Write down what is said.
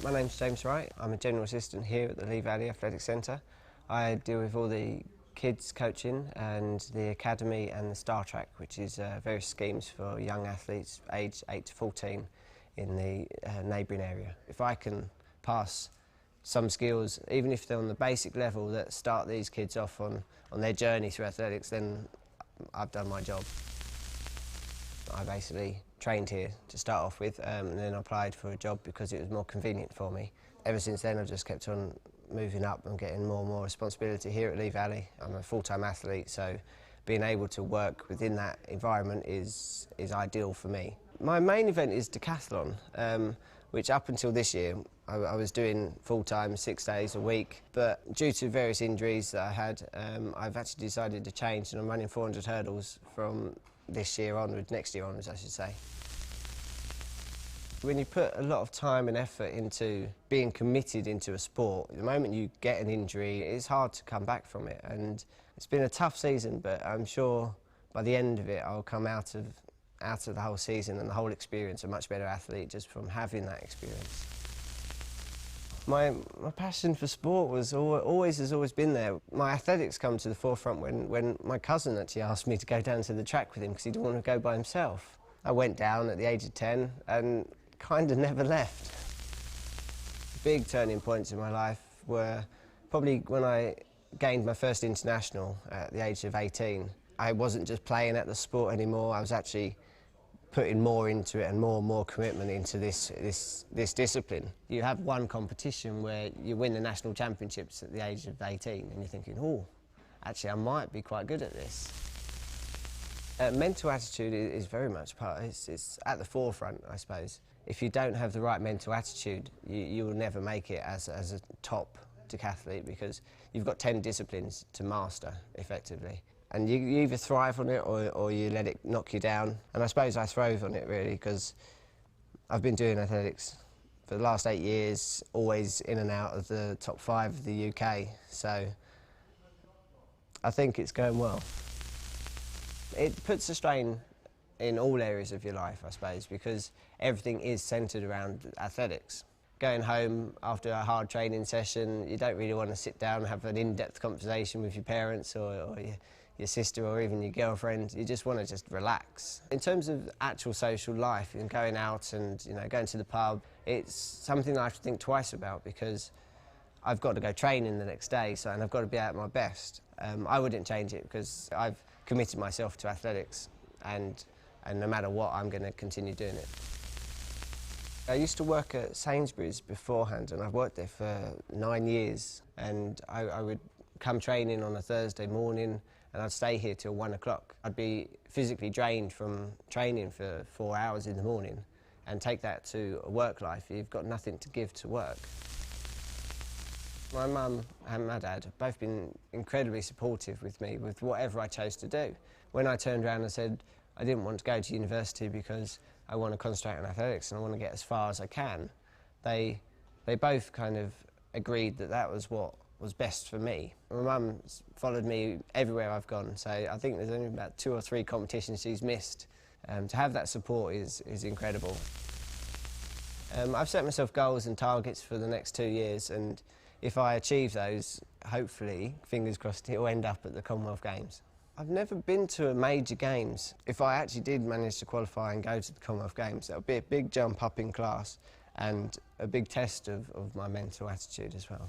My name's James Wright. I'm a General Assistant here at the Lee Valley Athletic Centre. I deal with all the kids coaching and the academy and the Star Track, which is various schemes for young athletes aged 8 to 14 in the neighbouring area. If I can pass some skills, even if they're on the basic level, that start these kids off on their journey through athletics, then I've done my job. I basically trained here to start off with, and then applied for a job because it was more convenient for me. Ever since then I've just kept on moving up and getting more and more responsibility here at Lee Valley. I'm a full-time athlete, so being able to work within that environment is ideal for me. My main event is decathlon, which up until this year I was doing full-time 6 days a week, but due to various injuries that I had, I've actually decided to change, and I'm running 400 hurdles from this year onwards, next year onwards I should say. When you put a lot of time and effort into being committed into a sport, the moment you get an injury, it's hard to come back from it. And it's been a tough season, but I'm sure by the end of it I'll come out of the whole season and the whole experience a much better athlete just from having that experience. My passion for sport has always been there. My athletics come to the forefront when my cousin actually asked me to go down to the track with him because he didn't want to go by himself. I went down at the age of 10 and kind of never left. Big turning points in my life were probably when I gained my first international at the age of 18. I wasn't just playing at the sport anymore, I was actually putting more into it and more commitment into this discipline. You have one competition where you win the national championships at the age of 18 and you're thinking, oh, actually I might be quite good at this. Mental attitude is very much it's at the forefront, I suppose. If you don't have the right mental attitude, you will never make it as a top decathlete because you've got 10 disciplines to master, effectively. And you either thrive on it or you let it knock you down. And I suppose I thrive on it, really, because I've been doing athletics for the last 8 years, always in and out of the top 5 of the UK. So I think it's going well. It puts a strain in all areas of your life, I suppose, because everything is centred around athletics. Going home after a hard training session, you don't really want to sit down and have an in-depth conversation with your parents or your sister or even your girlfriend. You just want to just relax. In terms of actual social life and going out and going to the pub, it's something I have to think twice about because I've got to go training the next day, and I've got to be at my best. I wouldn't change it because I've committed myself to athletics, and no matter what, I'm going to continue doing it. I used to work at Sainsbury's beforehand, and I've worked there for 9 years, and I would come training on a Thursday morning and I'd stay here till 1 o'clock. I'd be physically drained from training for 4 hours in the morning and take that to a work life. You've got nothing to give to work. My mum and my dad have both been incredibly supportive with me with whatever I chose to do. When I turned around and said I didn't want to go to university because I want to concentrate on athletics and I want to get as far as I can, they both kind of agreed that that was what was best for me. My mum's followed me everywhere I've gone, so I think there's only about 2 or 3 competitions she's missed. To have that support is incredible. I've set myself goals and targets for the next 2 years, and if I achieve those, hopefully, fingers crossed, it'll end up at the Commonwealth Games. I've never been to a major games. If I actually did manage to qualify and go to the Commonwealth Games, that would be a big jump up in class and a big test of my mental attitude as well.